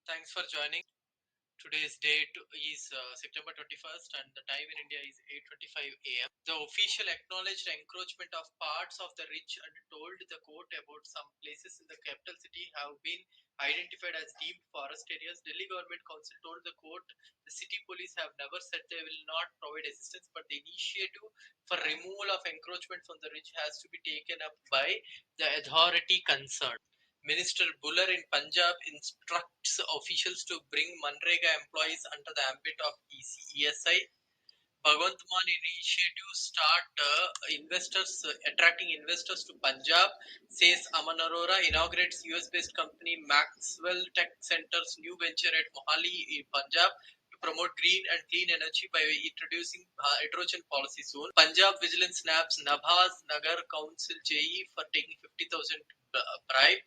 Thanks for joining. Today's date is September 21st and the time in India is 8:25 a.m. The official acknowledged encroachment of parts of the rich and told the court about some places in the capital city have been identified as deemed forest areas. Delhi Government Council told the court the city police have never said they will not provide assistance, but the initiative for removal of encroachment from the ridge has to be taken up by the authority concerned. Minister Buller in Punjab instructs officials to bring Manrega employees under the ambit of ESI. Bhagwant Mann initiative start investors attracting investors to Punjab, says Aman Arora. Inaugurates US-based company Maxwell Tech Center's new venture at Mohali in Punjab to promote green and clean energy by introducing hydrogen policy soon. Punjab Vigilance snaps Nabhas Nagar Council JE for taking 50,000 bribe.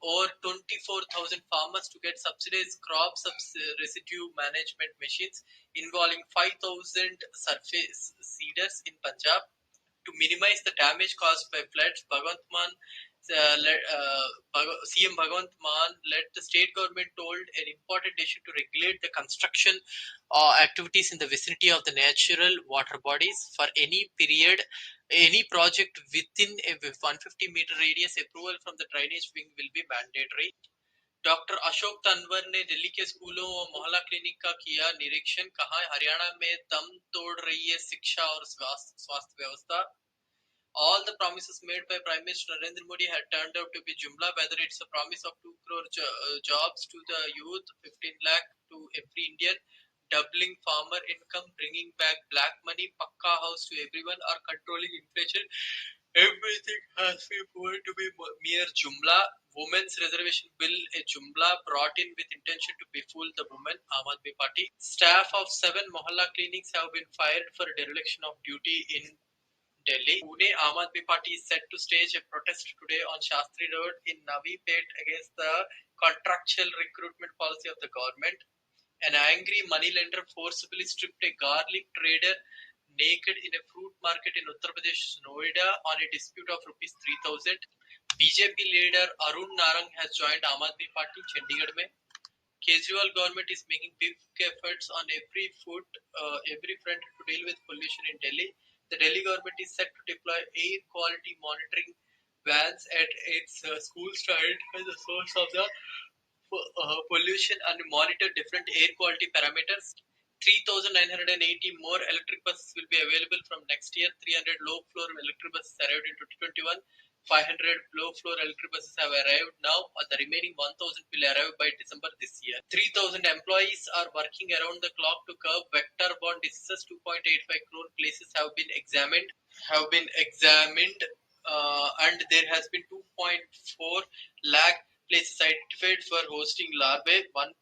Over 24,000 farmers to get subsidized crop residue management machines involving 5,000 surface seeders in Punjab to minimize the damage caused by floods. CM Bhagwant Mann led the state government told an important decision to regulate the construction activities in the vicinity of the natural water bodies for any period. Any project within a 150-meter radius, approval from the drainage wing will be mandatory. Doctor Ashok Tanwar ने दिल्ली के स्कूलों और मोहल्ला clinic का किया निरीक्षण, कहा हरियाणा में दम तोड़ रही है शिक्षा और स्वास्थ्य व्यवस्था. All the promises made by Prime Minister Narendra Modi had turned out to be jumla, whether it's a promise of 2 crore jobs to the youth, 15 lakh to every Indian, doubling farmer income, bringing back black money, pakka house to everyone, or controlling inflation. Everything has been proven to be mere jumla. Women's reservation bill, a jumla brought in with intention to befool the women. Aam Aadmi Party. Staff of 7 mohalla clinics have been fired for dereliction of duty in Delhi. Pune Aam Aadmi Party is set to stage a protest today on Shastri Road in Navi Pet against the contractual recruitment policy of the government. An angry moneylender forcibly stripped a garlic trader naked in a fruit market in Uttar Pradesh, Noida, on a dispute of rupees 3,000. BJP leader Arun Narang has joined Aam Aadmi Party, Chandigarh mein. Kejriwal government is making big efforts on every front to deal with pollution in Delhi. The Delhi government is set to deploy air quality monitoring vans at its schools to identify the source of the pollution and monitor different air quality parameters. 3,980 more electric buses will be available from next year. 300 low floor electric buses arrived in 2021. 500 low floor electric buses have arrived now. The remaining 1,000 will arrive by December this year. 3,000 employees are working around the clock to curb vector-borne diseases. 2.85 crore places have been examined. And there has been 2.4 lakh places identified for hosting larvae. 1.29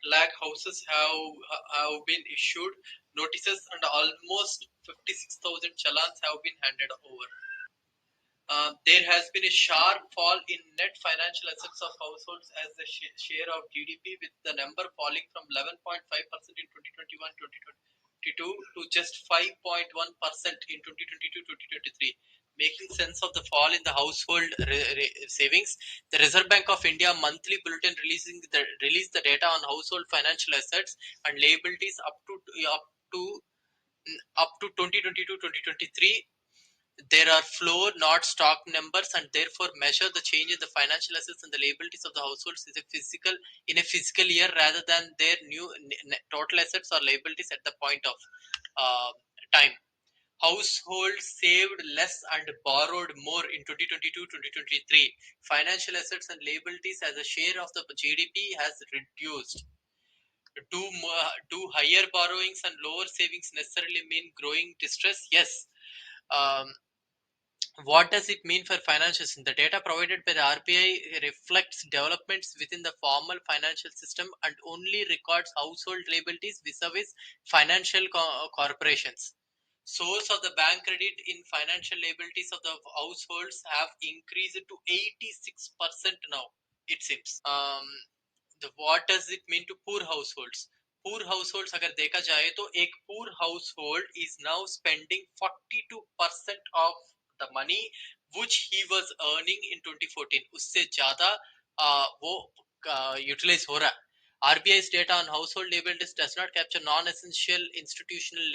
lakh houses have been issued notices, and almost 56,000 challans have been handed over. There has been a sharp fall in net financial assets of households as the share of GDP, with the number falling from 11.5% in 2021-2022 to just 5.1% in 2022-2023. Making sense of the fall in the household savings, the Reserve Bank of India monthly bulletin released the data on household financial assets and liabilities up to 2022-2023. There are floor, not stock numbers, and therefore measure the change in the financial assets and the liabilities of the households in a physical year rather than their new total assets or liabilities at the point of time. Households saved less and borrowed more in 2022-2023. Financial assets and liabilities as a share of the GDP has reduced. Do higher borrowings and lower savings necessarily mean growing distress? Yes. What does it mean for financials? The data provided by the RBI reflects developments within the formal financial system and only records household liabilities vis-a-vis financial corporations. Source of the bank credit in financial liabilities of the households have increased to 86% now, it seems. What does it mean to poor households? Poor households अगर देखा जाए तो एक poor household is now spending 42% of the money which he was earning in 2014. उससे ज़्यादा वो utilise हो रहा है. RBI's data on household labeled list does not capture non-essential institutional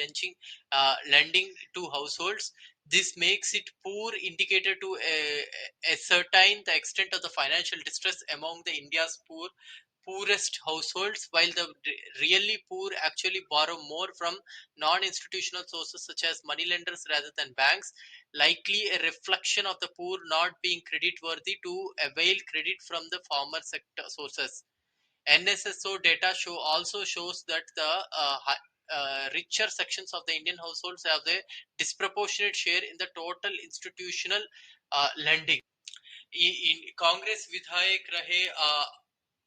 lending to households. This makes it poor indicator to ascertain the extent of the financial distress among the India's poorest households, while the really poor actually borrow more from non-institutional sources such as money lenders rather than banks, likely a reflection of the poor not being credit worthy to avail credit from the former sector sources. NSSO data also shows that the richer sections of the Indian households have a disproportionate share in the total institutional lending. in Congress विधायक रहे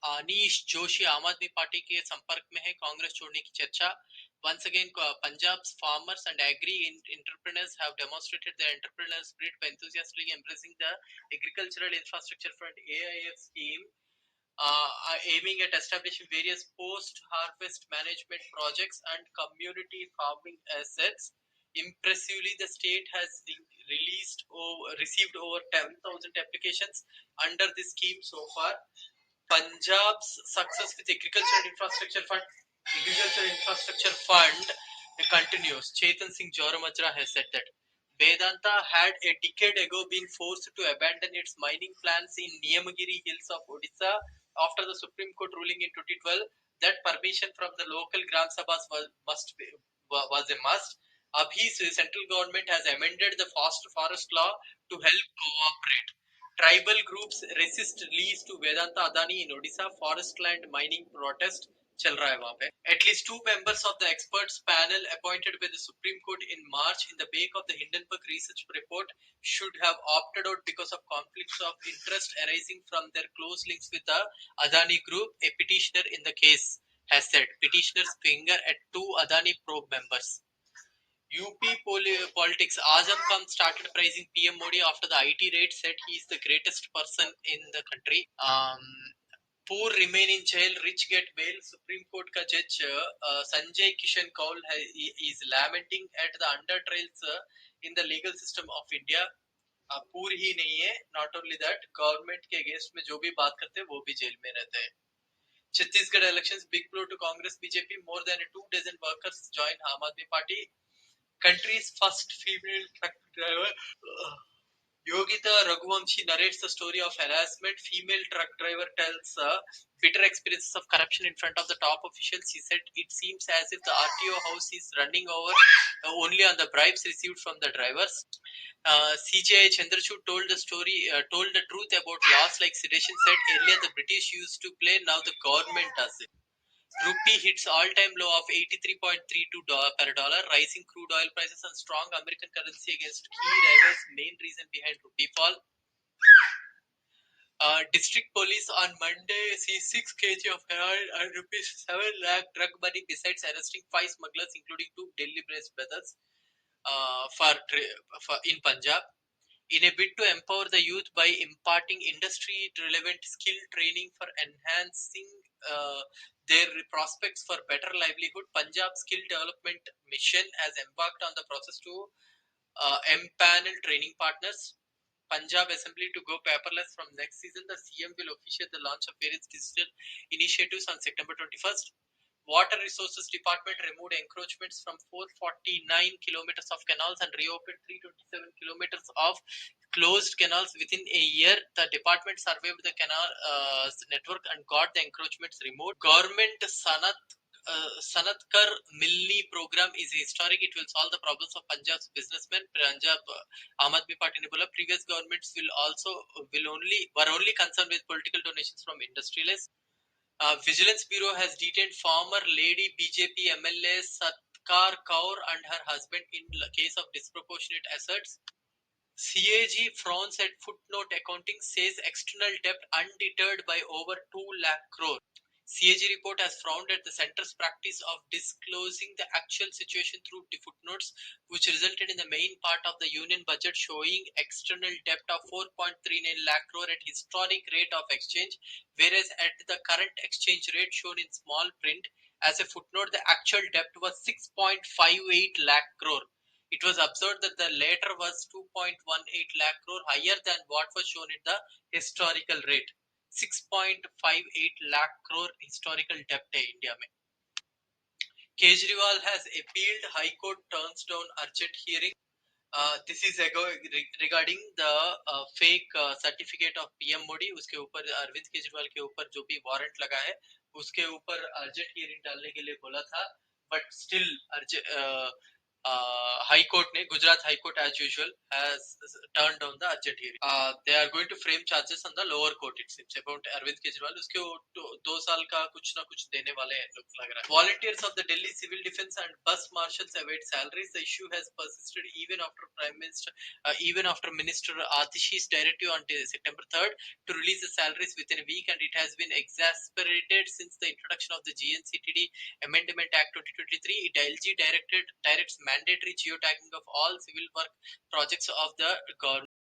अनीश जोशी आम आदमी party के संपर्क में है. कांग्रेस छोड़ने की चर्चा. Once again, Punjab's farmers and entrepreneurs have demonstrated their entrepreneurial spirit by enthusiastically embracing the Agricultural Infrastructure Fund (AIF) scheme, aiming at establishing various post-harvest management projects and community farming assets. Impressively, the state has received over 10,000 applications under this scheme so far. Punjab's success with Agricultural Infrastructure Fund continues. Chetan Singh Joramajra has said that Vedanta had a decade ago been forced to abandon its mining plans in Niyamagiri hills of Odisha after the Supreme Court ruling in 2012 that permission from the local Gram Sabhas was a must. Abhi central government has amended the forest law to help cooperate. Tribal groups resist lease to Vedanta Adani in Odisha. Forest land mining protest चल रहा है वहां पे. At least two members of the experts panel appointed by the Supreme Court in March in the wake of the Hindenburg research report should have opted out because of conflicts of interest arising from their close links with the Adani group. A petitioner in the case has said. Petitioners finger at two Adani probe members. UP politics. Azam Khan started praising PM Modi after the IT raid, said he is the greatest person in the country. Poor remain in jail, rich get bail. Supreme Court ka judge Sanjay Kishan Kaul is lamenting at the under trials in the legal system of India. poor ही नहीं है. Not only that, government के against में जो भी बात करते हैं वो भी जेल में रहते हैं. Chhattisgarh elections, big blow to Congress BJP. More than 2 dozen workers join Aam Aadmi Party. Country's first female truck driver. Yogita Raghuvamshi narrates the story of harassment. Female truck driver tells bitter experiences of corruption in front of the top officials. She said it seems as if the RTO house is running over only on the bribes received from the drivers. CJI Chandrachud told the truth about laws like sedition. Said earlier the British used to play, now the government does it. Rupee hits all-time low of $83.32 per dollar. Rising crude oil prices and strong American currency against key rivals main reason behind rupee fall. District police on Monday seized 6 kg of heroin and rupees 7 lakh drug money besides arresting 5 smugglers including 2 Delhi-based brothers in Punjab. In a bid to empower the youth by imparting industry-relevant skill training for enhancing their prospects for better livelihood, Punjab Skill Development Mission has embarked on the process to empanel training partners. Punjab Assembly to go paperless from next season. The CM will officiate the launch of various digital initiatives on September 21st. Water Resources Department removed encroachments from 449 kilometers of canals and reopened 327 kilometers of closed canals within a year. The department surveyed the canal network and got the encroachments removed. Government Sanatkar Milni program is historic. It will solve the problems of Punjab's businessmen. Punjab Aam Aadmi Party ne bola previous governments were only concerned with political donations from industrialists. Vigilance Bureau has detained former Lady BJP MLA Satkar Kaur and her husband in case of disproportionate assets. CAG frowns at footnote accounting, says external debt undeterred by over 2 lakh crore. CAG report has frowned at the centre's practice of disclosing the actual situation through footnotes, which resulted in the main part of the union budget showing external debt of 4.39 lakh crore at historic rate of exchange, whereas at the current exchange rate shown in small print as a footnote, the actual debt was 6.58 lakh crore. It was observed that the latter was 2.18 lakh crore higher than what was shown in the historical rate. 6.58 lakh crore historical debt है India में. Kejriwal has appealed. High Court turns down urgent hearing. This is regarding the fake certificate of PM Modi. उसके ऊपर अरविंद केजरीवाल के ऊपर जो भी warrant लगा है उसके ऊपर अर्जेंट हियरिंग डालने के लिए बोला था, बट स्टिल हाई कोर्ट ने, Gujarat high court as usual has turn down the urgent hearing. They are going to frame charges on the lower court it seems about Arvind Kejriwal. उसके 2 साल का कुछ ना कुछ देने वाले हैं लोग लग रहा है. Volunteers of the Delhi Civil Defense and bus marshals await salaries. The issue has persisted even after Minister Atishi's directive on September 3rd to release the salaries within a week, and it has been exasperated since the introduction of the GNCTD Amendment Act 2023. It directs mandatory geotagging of all civil work projects of the government.